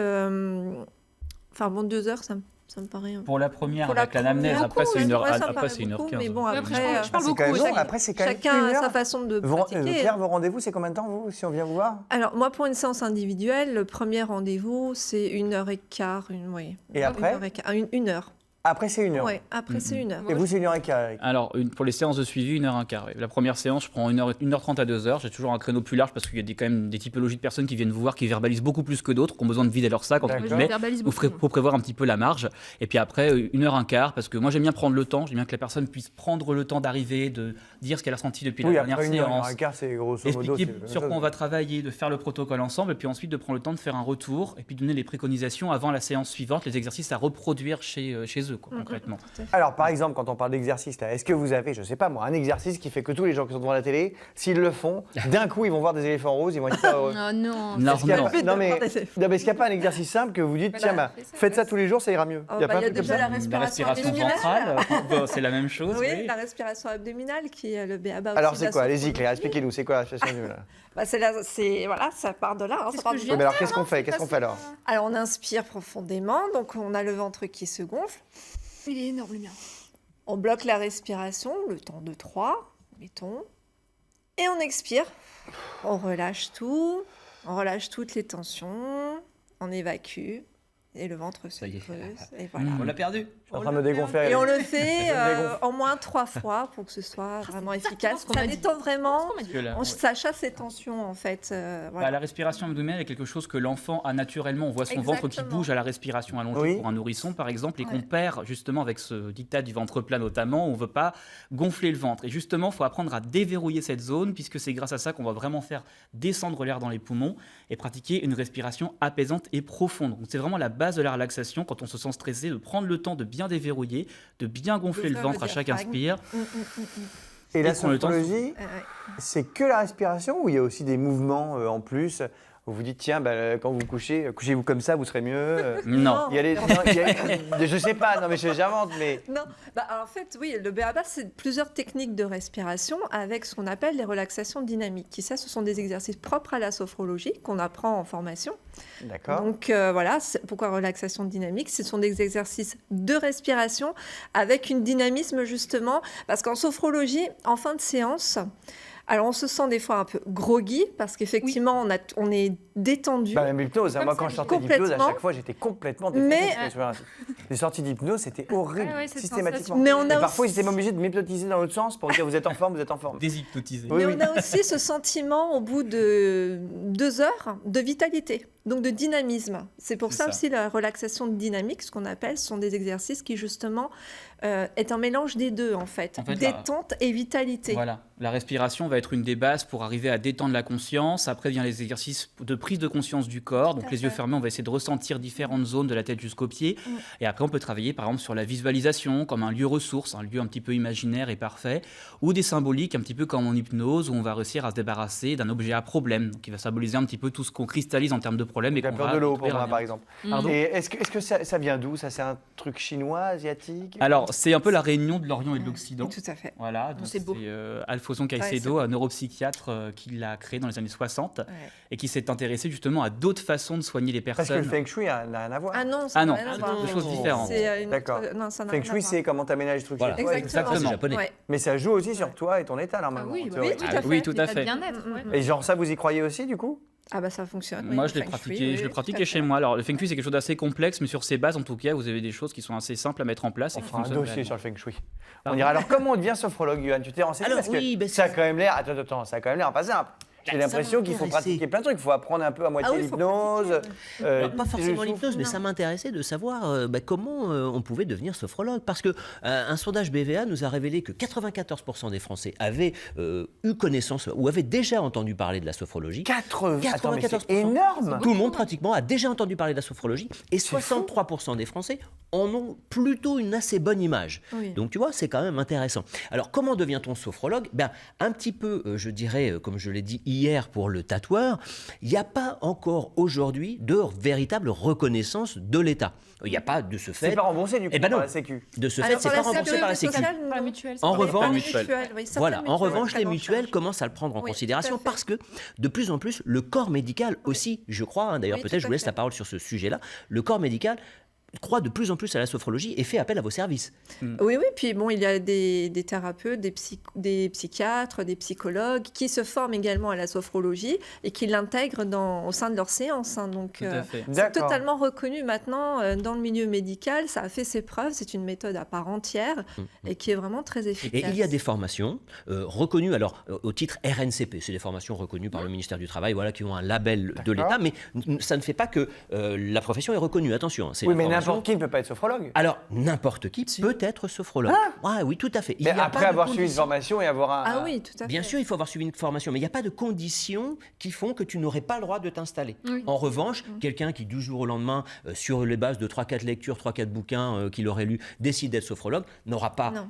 [SPEAKER 2] enfin bon, 2 heures, ça me paraît.
[SPEAKER 4] Pour la première,
[SPEAKER 2] Pour la
[SPEAKER 4] avec l'anamnèse,
[SPEAKER 2] première,
[SPEAKER 4] après, c'est
[SPEAKER 2] ouais,
[SPEAKER 4] 1 heure,
[SPEAKER 2] ouais, ça me
[SPEAKER 4] après,
[SPEAKER 2] paraît
[SPEAKER 4] c'est 1 heure
[SPEAKER 2] beaucoup,
[SPEAKER 4] 15.
[SPEAKER 2] mais bon,
[SPEAKER 3] Ouais,
[SPEAKER 2] après,
[SPEAKER 3] je parle
[SPEAKER 1] C'est
[SPEAKER 3] beaucoup
[SPEAKER 1] quand même
[SPEAKER 3] aussi.
[SPEAKER 1] long. Après, c'est quand même
[SPEAKER 2] chacun
[SPEAKER 1] une
[SPEAKER 2] a sa
[SPEAKER 1] heure.
[SPEAKER 2] façon de
[SPEAKER 1] Vous,
[SPEAKER 2] pratiquer.
[SPEAKER 1] Claire, vos rendez-vous, c'est combien de temps, vous, si on vient vous voir?
[SPEAKER 2] Alors, moi, pour une séance individuelle, le premier rendez-vous, c'est 1h15. Oui.
[SPEAKER 1] Et après
[SPEAKER 2] 1 heure.
[SPEAKER 1] Après, c'est 1 heure.
[SPEAKER 2] Oui, après, c'est 1 heure.
[SPEAKER 1] Et vous, c'est 1h15, Eric.
[SPEAKER 4] Alors, pour les séances de suivi, 1h15. Oui. La première séance, je prends 1h30 à 2h. J'ai toujours un créneau plus large parce qu'il y a quand même des typologies de personnes qui viennent vous voir, qui verbalisent beaucoup plus que d'autres, qui ont besoin de vider leur sac, entre
[SPEAKER 1] D'accord.
[SPEAKER 4] guillemets.
[SPEAKER 3] Verbalise
[SPEAKER 4] Il
[SPEAKER 3] beaucoup.
[SPEAKER 4] faut prévoir un petit peu la marge. Et puis après, 1h15, parce que moi, j'aime bien prendre le temps. J'aime bien que la personne puisse prendre le temps d'arriver, de dire ce qu'elle a ressenti depuis
[SPEAKER 1] Oui,
[SPEAKER 4] la dernière
[SPEAKER 1] après 1h15,
[SPEAKER 4] séance.
[SPEAKER 1] c'est grosso modo.
[SPEAKER 4] Expliquer
[SPEAKER 1] c'est la
[SPEAKER 4] sur
[SPEAKER 1] même
[SPEAKER 4] quoi on
[SPEAKER 1] chose.
[SPEAKER 4] va travailler, de faire le protocole ensemble, et puis ensuite de prendre le temps de faire un retour, et puis de donner les préconisations avant la séance suivante, les exercices à reproduire chez eux, quoi, concrètement.
[SPEAKER 1] Alors, par exemple, quand on parle d'exercice, là, est-ce que vous avez, je sais pas moi, un exercice qui fait que tous les gens qui sont devant la télé, s'ils le font, d'un coup, ils vont voir des éléphants roses, ils vont être pas heureux.
[SPEAKER 3] Oh non.
[SPEAKER 4] Non,
[SPEAKER 1] Est-ce qu'il y a
[SPEAKER 4] non.
[SPEAKER 1] pas- non, mais est-ce qu'il n'y a pas un exercice simple que vous dites,
[SPEAKER 3] Voilà,
[SPEAKER 1] tiens, bah,
[SPEAKER 3] fais ça,
[SPEAKER 1] faites ça
[SPEAKER 3] fais
[SPEAKER 1] tous les jours, ça ira mieux.
[SPEAKER 2] Oh,
[SPEAKER 1] Il y a
[SPEAKER 2] bah,
[SPEAKER 1] pas un
[SPEAKER 2] il y a
[SPEAKER 1] truc comme
[SPEAKER 2] déjà
[SPEAKER 1] ça
[SPEAKER 4] La respiration
[SPEAKER 2] abdominale.
[SPEAKER 4] ventrale, c'est la même chose.
[SPEAKER 2] Oui,
[SPEAKER 4] oui.
[SPEAKER 2] la respiration abdominale qui est le béaba.
[SPEAKER 1] Alors,
[SPEAKER 2] aussi
[SPEAKER 1] c'est
[SPEAKER 2] de la
[SPEAKER 1] quoi? Allez-y,
[SPEAKER 2] sophrologie.
[SPEAKER 1] Claire, expliquez-nous, c'est quoi la situation du là?
[SPEAKER 2] Bah, voilà, ça part de là. hein,
[SPEAKER 3] C'est
[SPEAKER 2] ça
[SPEAKER 3] ce
[SPEAKER 2] part
[SPEAKER 3] que
[SPEAKER 2] du
[SPEAKER 3] je
[SPEAKER 1] Oui,
[SPEAKER 3] viens
[SPEAKER 1] mais
[SPEAKER 3] de
[SPEAKER 1] alors, qu'est-ce qu'on fait? Qu'est-ce qu'on fait alors?
[SPEAKER 2] Alors, on inspire profondément, donc on a le ventre qui se gonfle.
[SPEAKER 3] Il est énorme, le mien.
[SPEAKER 2] On bloque la respiration, le temps de 3, mettons. Et on expire. On relâche tout. On relâche toutes les tensions. On évacue. Et le ventre se
[SPEAKER 5] Ça y est.
[SPEAKER 2] creuse. Et voilà.
[SPEAKER 4] Mmh.
[SPEAKER 5] On l'a perdu.
[SPEAKER 1] Je suis en train de me dégonfler.
[SPEAKER 2] Et on le fait
[SPEAKER 1] Je me dégonfle.
[SPEAKER 2] au moins 3 fois pour que ce soit vraiment efficace.
[SPEAKER 3] ce qu'on
[SPEAKER 2] Ça
[SPEAKER 3] m'a dit.
[SPEAKER 2] détend vraiment.
[SPEAKER 4] Parce que là,
[SPEAKER 2] Ça chasse les tensions, en fait. Voilà.
[SPEAKER 4] bah, la respiration abdominale est quelque chose que l'enfant a naturellement. On voit son ventre qui
[SPEAKER 2] Exactement.
[SPEAKER 4] bouge à la respiration allongée
[SPEAKER 1] Oui.
[SPEAKER 4] pour un nourrisson, par exemple, et qu'on
[SPEAKER 2] Ouais.
[SPEAKER 4] perd justement avec ce diktat du ventre plat notamment. On ne veut pas gonfler le ventre. Et justement, il faut apprendre à déverrouiller cette zone, puisque c'est grâce à ça qu'on va vraiment faire descendre l'air dans les poumons et pratiquer une respiration apaisante et profonde. Donc c'est vraiment la base de la relaxation quand on se sent stressé, de prendre le temps de bien déverrouiller, de bien gonfler le
[SPEAKER 2] D'ouvrir le
[SPEAKER 4] ventre à chaque
[SPEAKER 2] diaphragme.
[SPEAKER 4] inspire.
[SPEAKER 1] Et la
[SPEAKER 4] Et prendre le temps de
[SPEAKER 1] sophrologie, c'est que la respiration ou il y a aussi des mouvements en plus? vous vous dites, tiens, bah, quand vous vous couchez, couchez-vous comme ça, vous serez mieux.
[SPEAKER 4] Non.
[SPEAKER 1] Il y a je sais pas, non mais j'invente, mais
[SPEAKER 2] Non, alors en fait, oui, le BABA, c'est plusieurs techniques de respiration avec ce qu'on appelle les relaxations dynamiques. Ça, ce sont des exercices propres à la sophrologie qu'on apprend en formation.
[SPEAKER 1] d'accord.
[SPEAKER 2] Donc voilà, pourquoi relaxation dynamique? Ce sont des exercices de respiration avec une dynamisme justement, parce qu'en sophrologie, en fin de séance, alors on se sent des fois un peu groggy parce qu'effectivement on est détendu.
[SPEAKER 1] Bah, même l'hypnose, moi quand je sortais d'hypnose, à
[SPEAKER 2] complètement.
[SPEAKER 1] chaque fois j'étais complètement défoncé.
[SPEAKER 2] Mais-
[SPEAKER 1] Les sorties d'hypnose, c'était horrible,
[SPEAKER 3] Ouais, cette
[SPEAKER 1] systématiquement.
[SPEAKER 3] sensation.
[SPEAKER 2] Mais on a
[SPEAKER 1] Et parfois, ils
[SPEAKER 2] aussi-
[SPEAKER 1] étaient obligés de m'hypnotiser dans l'autre sens pour dire vous êtes en forme, vous êtes en forme.
[SPEAKER 4] Déshypnotisé.
[SPEAKER 1] Oui,
[SPEAKER 2] Mais
[SPEAKER 1] oui.
[SPEAKER 2] on a aussi ce sentiment au bout de 2 heures de vitalité, donc de dynamisme. C'est pour
[SPEAKER 4] C'est
[SPEAKER 2] ça
[SPEAKER 4] ça.
[SPEAKER 2] aussi la relaxation dynamique, ce qu'on appelle, ce sont des exercices qui justement est un mélange des deux en fait,
[SPEAKER 4] En fait,
[SPEAKER 2] détente et vitalité.
[SPEAKER 4] Voilà, la respiration va être une des bases pour arriver à détendre la conscience. Après vient les exercices de prise de conscience du corps. Donc
[SPEAKER 2] à
[SPEAKER 4] les yeux
[SPEAKER 2] fait.
[SPEAKER 4] fermés, on va essayer de ressentir différentes zones de la tête jusqu'aux pieds. Et après, on peut travailler par exemple sur la visualisation comme un lieu ressource, un lieu un petit peu imaginaire et parfait, ou des symboliques un petit peu comme en hypnose où on va réussir à se débarrasser d'un objet à problème, donc qui va symboliser un petit peu tout ce qu'on cristallise en termes de problèmes et
[SPEAKER 1] La
[SPEAKER 4] qu'on
[SPEAKER 1] peur
[SPEAKER 4] va
[SPEAKER 1] de l'eau pour
[SPEAKER 4] détruire
[SPEAKER 1] moi,
[SPEAKER 4] à
[SPEAKER 1] par
[SPEAKER 4] néant.
[SPEAKER 1] exemple.
[SPEAKER 4] Pardon.
[SPEAKER 1] Et est-ce que ça vient d'où? Ça, c'est un truc chinois, asiatique?
[SPEAKER 4] Alors, c'est un peu la réunion de l'Orient et de l'Occident.
[SPEAKER 2] Tout à fait.
[SPEAKER 4] Voilà, donc
[SPEAKER 2] c'est
[SPEAKER 4] c'est
[SPEAKER 2] beau.
[SPEAKER 4] Alfonso
[SPEAKER 2] c'est
[SPEAKER 4] Caicedo,
[SPEAKER 2] beau.
[SPEAKER 4] un neuropsychiatre qui l'a créé dans les années 60
[SPEAKER 2] Ouais.
[SPEAKER 4] et qui s'est intéressé justement à d'autres façons de soigner les
[SPEAKER 1] Parce que
[SPEAKER 4] personnes.
[SPEAKER 1] le feng shui n'a rien à voir.
[SPEAKER 2] Ah non, ça
[SPEAKER 4] Ah
[SPEAKER 2] n'a
[SPEAKER 4] non,
[SPEAKER 2] rien à
[SPEAKER 4] c'est
[SPEAKER 2] voir.
[SPEAKER 4] deux choses différentes.
[SPEAKER 2] C'est une
[SPEAKER 1] D'accord.
[SPEAKER 2] autre- non, ça n'a
[SPEAKER 1] Feng
[SPEAKER 2] rien à
[SPEAKER 1] shui,
[SPEAKER 2] voir.
[SPEAKER 1] c'est comment t'aménages le truc
[SPEAKER 5] Voilà.
[SPEAKER 1] chez toi.
[SPEAKER 2] Exactement.
[SPEAKER 5] C'est japonais.
[SPEAKER 2] Ouais.
[SPEAKER 1] Mais ça joue aussi sur toi et ton état, normalement.
[SPEAKER 3] oui,
[SPEAKER 1] en
[SPEAKER 3] bah
[SPEAKER 1] théorie.
[SPEAKER 2] Oui, tout à fait.
[SPEAKER 4] Oui, tout à
[SPEAKER 3] L'état de
[SPEAKER 4] fait.
[SPEAKER 3] bien-être, ouais.
[SPEAKER 1] Et genre ça, vous y croyez aussi, du coup?
[SPEAKER 2] Ah bah ça fonctionne.
[SPEAKER 4] Moi,
[SPEAKER 2] oui,
[SPEAKER 4] je l'ai
[SPEAKER 2] le feng
[SPEAKER 4] pratiqué,
[SPEAKER 2] shui, oui,
[SPEAKER 4] je l'ai
[SPEAKER 2] tout
[SPEAKER 4] pratiqué
[SPEAKER 2] à
[SPEAKER 4] chez
[SPEAKER 2] fait.
[SPEAKER 4] moi. Alors, le feng shui, c'est quelque chose d'assez complexe, mais sur ses bases, en tout cas, vous avez des choses qui sont assez simples à mettre en place et
[SPEAKER 1] On
[SPEAKER 4] qui
[SPEAKER 1] fera un
[SPEAKER 4] fonctionnent
[SPEAKER 1] dossier
[SPEAKER 4] réellement.
[SPEAKER 1] sur le feng shui. On
[SPEAKER 4] Pardon.
[SPEAKER 1] dira alors comment on devient sophrologue, Yohan? Tu t'es renseigné?
[SPEAKER 5] Alors,
[SPEAKER 1] Parce que
[SPEAKER 5] oui, ben,
[SPEAKER 1] ça a
[SPEAKER 5] c'est-
[SPEAKER 1] quand même l'air. Attends, ça a quand même l'air pas simple. J'ai
[SPEAKER 5] Ça
[SPEAKER 1] l'impression qu'il faut
[SPEAKER 5] m'intéressait.
[SPEAKER 1] pratiquer plein de trucs. Il faut apprendre un peu à moitié
[SPEAKER 2] Ah oui, faut
[SPEAKER 1] l'hypnose.
[SPEAKER 5] Alors, pas forcément
[SPEAKER 1] le souffle.
[SPEAKER 5] l'hypnose, mais ça m'intéressait de savoir comment on pouvait devenir sophrologue. Parce que un sondage BVA nous a révélé que 94% des Français avaient eu connaissance ou avaient déjà entendu parler de la sophrologie.
[SPEAKER 1] 80. Attends, mais
[SPEAKER 5] 94%.
[SPEAKER 1] c'est énorme.
[SPEAKER 5] Tout le monde pratiquement a déjà entendu parler de la sophrologie et 63% des Français en ont plutôt une assez bonne image.
[SPEAKER 2] Oui.
[SPEAKER 5] Donc tu vois, c'est quand même intéressant. Alors comment devient-on sophrologue? Ben, un petit peu, je dirais, comme je l'ai dit hier pour le tatoueur, il n'y a pas encore aujourd'hui de véritable reconnaissance de l'État. Il n'y a pas de ce fait.
[SPEAKER 1] C'est pas remboursé du coup
[SPEAKER 5] Eh ben non.
[SPEAKER 1] par la Sécu.
[SPEAKER 5] De ce
[SPEAKER 2] Alors,
[SPEAKER 5] fait, c'est
[SPEAKER 2] pour
[SPEAKER 5] pas
[SPEAKER 2] la
[SPEAKER 5] remboursé par la
[SPEAKER 2] sécurité
[SPEAKER 5] Sécu.
[SPEAKER 2] sociale,
[SPEAKER 3] Par la
[SPEAKER 2] non.
[SPEAKER 3] mutuelle.
[SPEAKER 5] En
[SPEAKER 3] c'est pas-
[SPEAKER 5] revanche-
[SPEAKER 2] Par les
[SPEAKER 4] mutuelle.
[SPEAKER 2] mutuelles, oui, certaines
[SPEAKER 5] Voilà, en
[SPEAKER 2] mutuelles
[SPEAKER 5] revanche,
[SPEAKER 2] prennent
[SPEAKER 5] les
[SPEAKER 2] en
[SPEAKER 5] mutuelles
[SPEAKER 2] charge.
[SPEAKER 5] commencent à le prendre en
[SPEAKER 2] Oui,
[SPEAKER 5] considération
[SPEAKER 2] tout à fait.
[SPEAKER 5] parce que de plus en plus, le corps médical aussi, je crois, d'ailleurs
[SPEAKER 2] Oui,
[SPEAKER 5] peut-être
[SPEAKER 2] tout
[SPEAKER 5] je
[SPEAKER 2] à
[SPEAKER 5] vous laisse
[SPEAKER 2] fait.
[SPEAKER 5] la parole sur ce sujet-là, le corps médical croit de plus en plus à la sophrologie et fait appel à vos services.
[SPEAKER 2] Oui, puis bon, il y a des thérapeutes, des psychiatres, des psychologues qui se forment également à la sophrologie et qui l'intègrent au sein de leurs séances. Hein. Donc,
[SPEAKER 4] Tout à fait.
[SPEAKER 2] c'est
[SPEAKER 1] D'accord.
[SPEAKER 2] totalement reconnu maintenant dans le milieu médical. Ça a fait ses preuves. C'est une méthode à part entière et qui est vraiment très efficace.
[SPEAKER 5] Et il y a des formations reconnues, alors au titre RNCP, c'est des formations reconnues par le ministère du Travail, voilà, qui ont un label de l'État, mais ça ne fait pas que la profession est reconnue, attention. C'est
[SPEAKER 1] Oui,
[SPEAKER 5] la
[SPEAKER 1] mais
[SPEAKER 5] formation.
[SPEAKER 1] n'importe qui ne peut pas être sophrologue.
[SPEAKER 5] Alors, n'importe qui peut être sophrologue. Oui, tout à fait. Il
[SPEAKER 1] Mais
[SPEAKER 5] y a
[SPEAKER 1] après
[SPEAKER 5] pas de
[SPEAKER 1] avoir suivi une
[SPEAKER 5] condition.
[SPEAKER 1] formation et avoir un.
[SPEAKER 2] Ah oui, tout à fait.
[SPEAKER 5] Bien sûr, il faut avoir suivi une formation, mais il n'y a pas de conditions qui font que tu n'aurais pas le droit de t'installer.
[SPEAKER 3] Oui.
[SPEAKER 5] En revanche, quelqu'un qui du jour au lendemain, sur les bases de 3-4 lectures, 3-4 bouquins qu'il aurait lus, décide d'être sophrologue, n'aura pas
[SPEAKER 2] Non.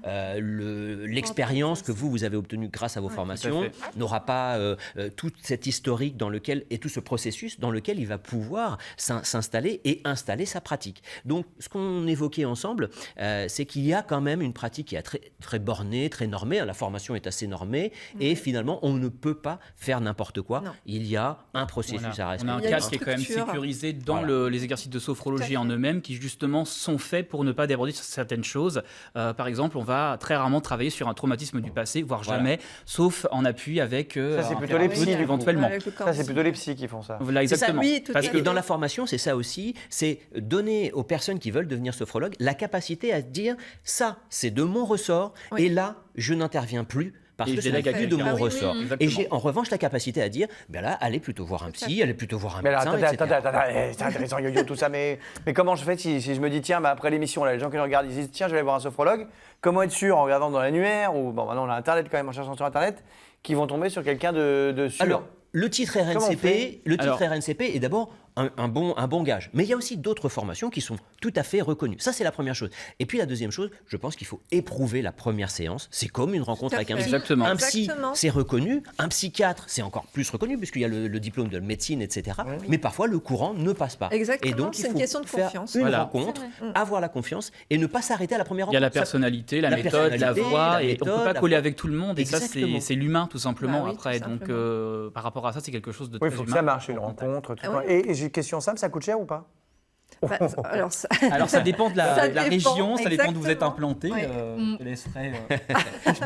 [SPEAKER 5] l'expérience que vous avez obtenue grâce à vos formations,
[SPEAKER 4] tout à
[SPEAKER 5] n'aura pas toute cette historique dans lequel, et tout ce processus dans lequel il va pouvoir s'installer et installer sa pratique. Donc, ce qu'on évoquait ensemble, c'est qu'il y a quand même une pratique qui est très, très bornée, très normée. La formation est assez normée et finalement, on ne peut pas faire n'importe quoi.
[SPEAKER 2] Non.
[SPEAKER 5] Il y a un processus
[SPEAKER 4] Voilà.
[SPEAKER 5] à
[SPEAKER 4] On a
[SPEAKER 5] respecter.
[SPEAKER 4] un
[SPEAKER 2] Il y a
[SPEAKER 4] cadre
[SPEAKER 2] une
[SPEAKER 4] qui est quand même
[SPEAKER 2] structure.
[SPEAKER 4] sécurisé dans
[SPEAKER 5] Voilà.
[SPEAKER 4] les exercices de
[SPEAKER 2] Tout à
[SPEAKER 4] sophrologie
[SPEAKER 2] fait.
[SPEAKER 4] en eux-mêmes qui justement sont faits pour ne pas déborder sur certaines choses. Par exemple, on va très rarement travailler sur un traumatisme du passé, voire
[SPEAKER 5] Voilà.
[SPEAKER 4] jamais, sauf en appui avec
[SPEAKER 1] Ça, c'est
[SPEAKER 4] un
[SPEAKER 1] plutôt les
[SPEAKER 4] thérapeute
[SPEAKER 1] psys, du coup.
[SPEAKER 4] éventuellement.
[SPEAKER 2] Avec le corps
[SPEAKER 1] Ça, c'est plutôt les
[SPEAKER 2] physique.
[SPEAKER 1] psys qui font ça.
[SPEAKER 4] Voilà,
[SPEAKER 5] C'est ça,
[SPEAKER 4] exactement.
[SPEAKER 2] oui, tout à
[SPEAKER 4] Parce
[SPEAKER 2] fait.
[SPEAKER 4] que
[SPEAKER 5] Et dans la formation, c'est ça aussi, c'est donner aux personnes qui veulent devenir sophrologues la capacité à dire ça, c'est de mon ressort,
[SPEAKER 2] Oui.
[SPEAKER 5] et là, je n'interviens plus parce
[SPEAKER 4] Et
[SPEAKER 5] que
[SPEAKER 4] je
[SPEAKER 5] c'est
[SPEAKER 4] délègue à
[SPEAKER 5] plus de
[SPEAKER 4] quelqu'un.
[SPEAKER 5] mon
[SPEAKER 2] Ah oui,
[SPEAKER 5] ressort.
[SPEAKER 2] oui,
[SPEAKER 5] Et
[SPEAKER 4] exactement.
[SPEAKER 5] j'ai en revanche la capacité à dire, ben là, allez plutôt voir un psy, allez plutôt voir un
[SPEAKER 1] Mais alors,
[SPEAKER 5] médecin,
[SPEAKER 1] attendez,
[SPEAKER 5] etc.
[SPEAKER 1] c'est intéressant, yo-yo, tout ça, mais comment je fais si je me dis, tiens, bah, après l'émission, là, les gens qui nous regardent, ils disent, tiens, je vais aller voir un sophrologue, comment être sûr en regardant dans l'annuaire, ou bon, maintenant on a Internet quand même, en cherchant sur Internet, qu'ils vont tomber sur quelqu'un de sûr.
[SPEAKER 5] Alors, le titre
[SPEAKER 1] Comment on fait
[SPEAKER 5] RNCP, est d'abord un bon gage. Mais il y a aussi d'autres formations qui sont tout à fait reconnues. Ça, c'est la première chose. Et puis la deuxième chose, je pense qu'il faut éprouver la première séance. C'est comme une rencontre avec un psy.
[SPEAKER 4] Exactement.
[SPEAKER 5] Un psy,
[SPEAKER 2] Exactement.
[SPEAKER 5] c'est reconnu. Un psychiatre, c'est encore plus reconnu puisqu'il y a le diplôme de médecine, etc. Mais parfois, le courant ne passe pas.
[SPEAKER 2] Exactement,
[SPEAKER 5] Et donc, il
[SPEAKER 2] c'est une
[SPEAKER 5] faut
[SPEAKER 2] question de
[SPEAKER 5] faire
[SPEAKER 2] confiance.
[SPEAKER 5] une
[SPEAKER 4] Voilà.
[SPEAKER 5] rencontre,
[SPEAKER 2] C'est vrai.
[SPEAKER 5] avoir la confiance et ne pas s'arrêter à la première
[SPEAKER 4] Il y a
[SPEAKER 5] rencontre.
[SPEAKER 4] la personnalité, la
[SPEAKER 5] la
[SPEAKER 4] méthode, la
[SPEAKER 5] personnalité,
[SPEAKER 4] voix,
[SPEAKER 5] la
[SPEAKER 4] et on ne peut
[SPEAKER 5] méthode,
[SPEAKER 4] pas
[SPEAKER 5] la
[SPEAKER 4] coller
[SPEAKER 5] voix.
[SPEAKER 4] avec tout le monde. Et ça,
[SPEAKER 5] Exactement.
[SPEAKER 4] c'est l'humain, tout simplement,
[SPEAKER 2] Bah oui,
[SPEAKER 4] après.
[SPEAKER 2] tout
[SPEAKER 4] Donc,
[SPEAKER 2] simplement.
[SPEAKER 4] par rapport à ça, c'est quelque chose de
[SPEAKER 1] Oui, il
[SPEAKER 4] très
[SPEAKER 1] faut que
[SPEAKER 4] humain.
[SPEAKER 1] ça marche, une rencontre. Tout
[SPEAKER 2] Ah
[SPEAKER 1] ça.
[SPEAKER 2] oui.
[SPEAKER 1] Et j'ai une question simple, ça coûte cher ou pas?
[SPEAKER 2] Bah, alors, ça-
[SPEAKER 4] Alors, ça dépend de la,
[SPEAKER 2] Ça
[SPEAKER 4] de la
[SPEAKER 2] dépend,
[SPEAKER 4] région, ça dépend d'où vous êtes
[SPEAKER 2] exactement.
[SPEAKER 4] implanté.
[SPEAKER 2] Ouais.
[SPEAKER 3] Mm.
[SPEAKER 4] Je laisserai.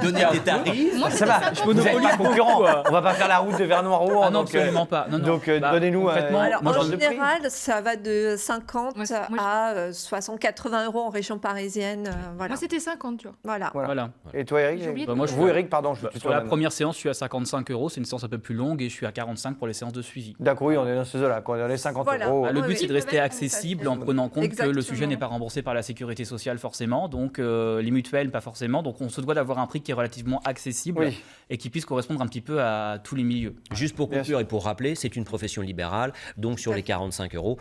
[SPEAKER 5] Donner des tarifs.
[SPEAKER 3] Moi,
[SPEAKER 1] Ça
[SPEAKER 3] c'était
[SPEAKER 1] va,
[SPEAKER 3] 50
[SPEAKER 1] vous n'êtes
[SPEAKER 3] euros.
[SPEAKER 1] pas concurrent. On va pas faire la route de Vernon à Rouen.
[SPEAKER 4] Ah non,
[SPEAKER 1] donc,
[SPEAKER 4] absolument pas. Non, non.
[SPEAKER 1] donc,
[SPEAKER 4] Bah,
[SPEAKER 1] donnez-nous
[SPEAKER 4] concrètement,
[SPEAKER 2] Alors,
[SPEAKER 4] moi,
[SPEAKER 2] en
[SPEAKER 1] j'en-
[SPEAKER 2] général, ça va de 50
[SPEAKER 3] Ouais, moi,
[SPEAKER 2] à 60, 80 euros en région parisienne. Voilà.
[SPEAKER 3] Moi, c'était 50, tu vois.
[SPEAKER 2] Voilà.
[SPEAKER 4] Voilà.
[SPEAKER 1] Et toi, Eric?
[SPEAKER 3] J'ai oublié de
[SPEAKER 4] Bah, moi, je
[SPEAKER 1] Vous,
[SPEAKER 4] fais-
[SPEAKER 1] Eric, pardon, je
[SPEAKER 4] Bah,
[SPEAKER 1] suis
[SPEAKER 4] sur la première séance, je suis à 55 euros. C'est une séance un peu plus longue et je suis à 45 pour les séances de suivi.
[SPEAKER 1] D'accord, oui, on est dans ce là, on est dans les 50
[SPEAKER 2] Voilà.
[SPEAKER 1] euros.
[SPEAKER 4] Bah, le
[SPEAKER 2] Ouais,
[SPEAKER 4] but,
[SPEAKER 2] oui,
[SPEAKER 4] c'est de
[SPEAKER 2] ils
[SPEAKER 4] rester
[SPEAKER 2] peuvent être
[SPEAKER 4] accessible en
[SPEAKER 2] facile.
[SPEAKER 4] prenant compte que le
[SPEAKER 2] Exactement.
[SPEAKER 4] sujet n'est pas remboursé par la sécurité sociale forcément, donc les mutuelles pas forcément. Donc on se doit d'avoir un prix qui est relativement accessible
[SPEAKER 1] Oui.
[SPEAKER 4] et qui puisse correspondre un petit peu à tous les milieux.
[SPEAKER 5] Juste pour
[SPEAKER 1] Bien
[SPEAKER 5] conclure et pour rappeler, c'est une profession libérale, donc sur les 45 euros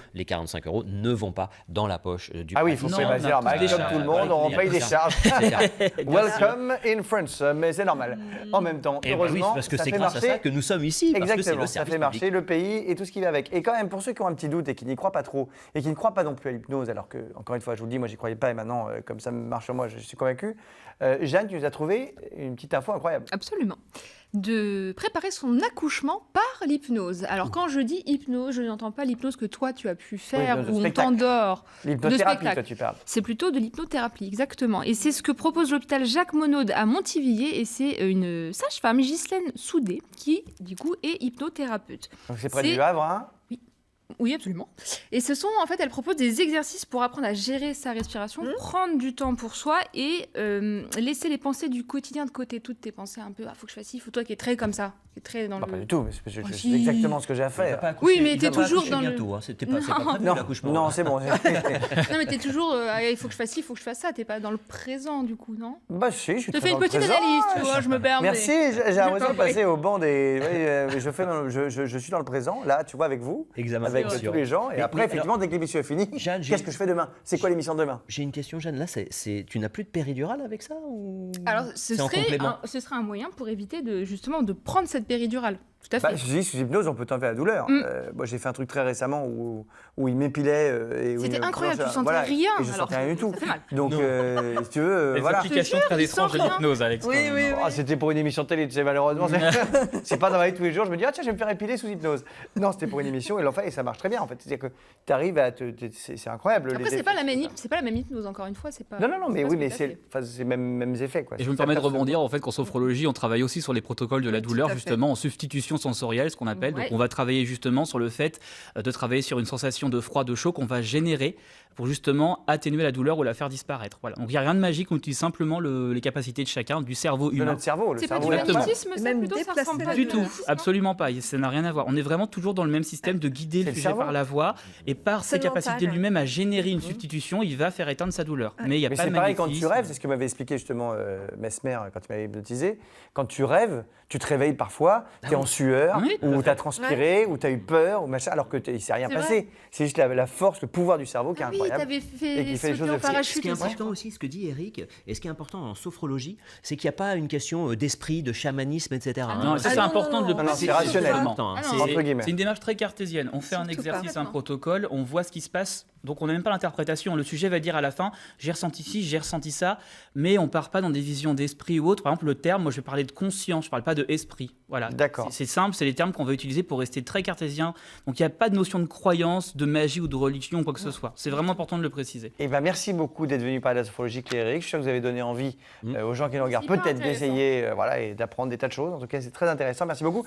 [SPEAKER 5] ne vont pas dans la poche du
[SPEAKER 1] Ah oui, il faut
[SPEAKER 4] Non,
[SPEAKER 1] se
[SPEAKER 4] on a
[SPEAKER 1] passer leur
[SPEAKER 4] tous
[SPEAKER 1] bail,
[SPEAKER 4] des
[SPEAKER 1] comme
[SPEAKER 4] charges.
[SPEAKER 1] tout le monde, on paye des charges.
[SPEAKER 5] C'est
[SPEAKER 1] Welcome in France, mais c'est normal. En même temps,
[SPEAKER 5] Et oui,
[SPEAKER 1] heureusement,
[SPEAKER 5] parce que
[SPEAKER 1] ça
[SPEAKER 5] c'est
[SPEAKER 1] fait
[SPEAKER 5] grâce
[SPEAKER 1] marcher.
[SPEAKER 5] à ça que nous sommes ici. Parce que c'est
[SPEAKER 1] Exactement,
[SPEAKER 5] le
[SPEAKER 1] ça
[SPEAKER 5] service
[SPEAKER 1] fait
[SPEAKER 5] public.
[SPEAKER 1] marcher le pays et tout ce qui va avec. Et quand même, pour ceux qui ont un petit doute et qui n'y croient pas trop, et qui ne croient pas non plus à l'hypnose, alors que, encore une fois, je vous le dis, moi, j'y croyais pas, et maintenant, comme ça marche sur moi, je suis convaincu. Jeanne, tu nous as trouvé une petite info incroyable.
[SPEAKER 3] Absolument. De préparer son accouchement par l'hypnose. Alors, quand je dis hypnose, je n'entends pas l'hypnose que toi, tu as pu faire,
[SPEAKER 1] de
[SPEAKER 3] où on
[SPEAKER 1] spectacle.
[SPEAKER 3] t'endort.
[SPEAKER 1] L'hypnothérapie,
[SPEAKER 3] spectacle.
[SPEAKER 1] toi, tu parles.
[SPEAKER 3] C'est plutôt de l'hypnothérapie, exactement. Et c'est ce que propose l'hôpital Jacques Monod à Montivilliers. Et c'est une sage-femme, Ghislaine Soudé, qui, du coup, est hypnothérapeute.
[SPEAKER 1] Donc c'est près
[SPEAKER 3] C'est-
[SPEAKER 1] du Havre, hein?
[SPEAKER 3] Oui, absolument. Et ce sont, en fait, elle propose des exercices pour apprendre à gérer sa respiration, prendre du temps pour soi et laisser les pensées du quotidien de côté. Toutes tes pensées un peu, ah, faut que je fasse ci, faut toi qui est très comme ça, qui est très dans
[SPEAKER 1] Bah,
[SPEAKER 3] le...
[SPEAKER 1] pas du tout, mais c'est
[SPEAKER 3] Oh,
[SPEAKER 1] c'est
[SPEAKER 3] si.
[SPEAKER 1] exactement ce que j'ai à
[SPEAKER 5] Il va
[SPEAKER 1] faire.
[SPEAKER 5] pas accoucher-
[SPEAKER 3] Oui, mais
[SPEAKER 5] il
[SPEAKER 3] t'es
[SPEAKER 5] va pas
[SPEAKER 3] toujours
[SPEAKER 5] accoucher
[SPEAKER 3] dans le-
[SPEAKER 5] bientôt, hein. C'était pas, c'est
[SPEAKER 3] Non.
[SPEAKER 5] pas prévu,
[SPEAKER 1] Non,
[SPEAKER 5] l'accouchement.
[SPEAKER 1] non, c'est bon.
[SPEAKER 3] Non, mais t'es toujours, il faut que je fasse ci, il faut que je fasse ça. T'es pas dans le présent, du coup, non?
[SPEAKER 1] Bah si, je suis
[SPEAKER 3] Je te
[SPEAKER 1] très
[SPEAKER 3] fais
[SPEAKER 1] dans
[SPEAKER 3] une
[SPEAKER 1] le
[SPEAKER 3] petite
[SPEAKER 1] présent.
[SPEAKER 3] analyse, tu vois, je me permets.
[SPEAKER 1] Merci, j'ai l'impression de
[SPEAKER 3] t'en prie.
[SPEAKER 1] passer au banc des... Oui, je suis dans le présent, là, tu vois, avec vous,
[SPEAKER 5] Examen
[SPEAKER 1] avec
[SPEAKER 5] de
[SPEAKER 1] tous les gens. Et
[SPEAKER 5] Mais-
[SPEAKER 1] après,
[SPEAKER 5] mais
[SPEAKER 1] effectivement, dès que l'émission est finie,
[SPEAKER 5] Jeanne,
[SPEAKER 1] qu'est-ce que je fais demain? C'est quoi l'émission de demain?
[SPEAKER 5] J'ai une question, Jeanne. Là, tu n'as plus de péridurale avec ça ou...
[SPEAKER 3] Alors, ce
[SPEAKER 5] C'est en
[SPEAKER 3] serait,
[SPEAKER 5] complément.
[SPEAKER 3] ce serait un moyen pour éviter justement de prendre cette péridurale. Tout à fait.
[SPEAKER 1] Bah, je dis, sous hypnose, on peut t'enlever la douleur.
[SPEAKER 3] Mm.
[SPEAKER 1] Moi, j'ai fait un truc très récemment où il m'épilait. Et où
[SPEAKER 3] C'était
[SPEAKER 1] il me-
[SPEAKER 3] incroyable,
[SPEAKER 1] comment
[SPEAKER 3] tu
[SPEAKER 1] ça-
[SPEAKER 3] sentais
[SPEAKER 1] voilà,
[SPEAKER 3] rien.
[SPEAKER 1] Et je
[SPEAKER 3] alors
[SPEAKER 1] sentais rien du tout.
[SPEAKER 3] Ça fait mal.
[SPEAKER 1] Donc,
[SPEAKER 5] Non.
[SPEAKER 1] si tu veux,
[SPEAKER 4] Des
[SPEAKER 1] voilà.
[SPEAKER 4] applications très étranges de
[SPEAKER 3] sens rien.
[SPEAKER 4] l'hypnose, Alex.
[SPEAKER 2] Oui,
[SPEAKER 4] quand même.
[SPEAKER 2] oui, oui.
[SPEAKER 1] Ah, c'était pour une émission de télé, tu sais, malheureusement. C'est pas dans ma vie tous les jours. Je me dis, ah tiens, je vais me faire épiler sous hypnose. Non, c'était pour une émission et l'enfant, et ça marche très bien en fait. C'est-à-dire que tu arrives à c'est incroyable.
[SPEAKER 3] Après,
[SPEAKER 1] les
[SPEAKER 3] c'est pas la
[SPEAKER 1] effets.
[SPEAKER 3] même, c'est pas la même hypnose, encore une fois. C'est pas.
[SPEAKER 1] Non, non, non, mais
[SPEAKER 3] pas
[SPEAKER 1] oui,
[SPEAKER 3] ce que
[SPEAKER 1] mais
[SPEAKER 3] t'as
[SPEAKER 1] c'est
[SPEAKER 3] fait.
[SPEAKER 1] enfin, c'est mêmes effets. Quoi.
[SPEAKER 4] Et je me permets de rebondir en fait qu'en sophrologie, on travaille aussi sur les protocoles de la
[SPEAKER 2] Tout
[SPEAKER 4] douleur,
[SPEAKER 2] à fait.
[SPEAKER 4] justement en substitution sensorielle, ce qu'on appelle.
[SPEAKER 3] Ouais.
[SPEAKER 4] Donc on va travailler justement sur le fait de travailler sur une sensation de froid, de chaud qu'on va générer pour justement atténuer la douleur ou la faire disparaître. Voilà. Donc il n'y a rien de magique, on utilise simplement les capacités de chacun, du cerveau
[SPEAKER 1] De
[SPEAKER 4] humain.
[SPEAKER 1] notre cerveau. Le
[SPEAKER 3] C'est pas
[SPEAKER 1] cerveau
[SPEAKER 3] du
[SPEAKER 1] est incroyable.
[SPEAKER 3] magnétisme, ça
[SPEAKER 2] Même
[SPEAKER 3] plutôt, ça
[SPEAKER 2] déplacer
[SPEAKER 3] ressemble
[SPEAKER 2] la
[SPEAKER 3] pas
[SPEAKER 4] Du
[SPEAKER 3] du
[SPEAKER 4] tout,
[SPEAKER 3] magnétisme,
[SPEAKER 4] absolument pas. Ça n'a rien à voir. On est vraiment toujours dans le même système de guider
[SPEAKER 1] C'est
[SPEAKER 4] le
[SPEAKER 1] le
[SPEAKER 4] sujet
[SPEAKER 1] cerveau.
[SPEAKER 4] par la voix et par
[SPEAKER 2] C'est
[SPEAKER 4] ses capacités
[SPEAKER 2] mental.
[SPEAKER 4] lui-même à générer une substitution, il va faire éteindre sa douleur. Mais il n'y a
[SPEAKER 1] Mais
[SPEAKER 4] pas
[SPEAKER 1] c'est
[SPEAKER 4] de
[SPEAKER 1] pareil quand tu
[SPEAKER 4] magnétisme.
[SPEAKER 1] rêves, c'est ce que m'avait expliqué justement Mesmer quand il m'avait hypnotisé. Quand tu rêves, tu te réveilles parfois, tu es en sueur,
[SPEAKER 4] Oui, tout à
[SPEAKER 1] ou
[SPEAKER 4] fait.
[SPEAKER 1] tu as transpiré, ou tu as eu peur, ou machin, alors que il ne s'est rien
[SPEAKER 3] C'est
[SPEAKER 1] passé. C'est juste la force, le pouvoir du cerveau qui est
[SPEAKER 3] Ah oui,
[SPEAKER 1] incroyable.
[SPEAKER 3] t'avais
[SPEAKER 1] Et
[SPEAKER 3] fait
[SPEAKER 1] qui fait les
[SPEAKER 3] sauter
[SPEAKER 1] choses
[SPEAKER 3] en
[SPEAKER 1] aussi.
[SPEAKER 5] Ce
[SPEAKER 3] parachute
[SPEAKER 5] qui est
[SPEAKER 3] aussi.
[SPEAKER 5] important aussi, ce que dit Eric, et ce qui est important en sophrologie, c'est qu'il n'y a pas une question d'esprit, de chamanisme, etc.
[SPEAKER 3] Ah
[SPEAKER 5] hein.
[SPEAKER 4] Non, ça
[SPEAKER 2] Ah
[SPEAKER 4] c'est
[SPEAKER 2] non,
[SPEAKER 4] important de le
[SPEAKER 2] non,
[SPEAKER 1] non,
[SPEAKER 4] préciser.
[SPEAKER 1] c'est rationnel.
[SPEAKER 4] justement.
[SPEAKER 5] Ah non,
[SPEAKER 4] C'est-
[SPEAKER 1] entre guillemets.
[SPEAKER 4] C'est une démarche très cartésienne. On fait un
[SPEAKER 2] Surtout
[SPEAKER 4] exercice,
[SPEAKER 2] pas.
[SPEAKER 4] un protocole, on voit ce qui se passe. Donc on n'a même pas l'interprétation. Le sujet va dire à la fin, j'ai ressenti ci, j'ai ressenti ça, mais on part pas dans des visions d'esprit ou autre. Par exemple, le terme, moi je vais parler de conscience, je parle pas de esprit. Voilà.
[SPEAKER 1] D'accord.
[SPEAKER 4] C'est simple, c'est les termes qu'on va utiliser pour rester très cartésien. Donc il n'y a pas de notion de croyance, de magie ou de religion ou quoi que ce soit. C'est vraiment important de le préciser.
[SPEAKER 1] Eh ben, merci beaucoup d'être venu parler de la sophrologie, Claire et Eric. Je suis sûr que vous avez donné envie aux gens qui nous regardent
[SPEAKER 3] hyper
[SPEAKER 1] peut-être
[SPEAKER 3] intéressant.
[SPEAKER 1] d'essayer voilà, et d'apprendre des tas de choses. En tout cas, c'est très intéressant. Merci beaucoup.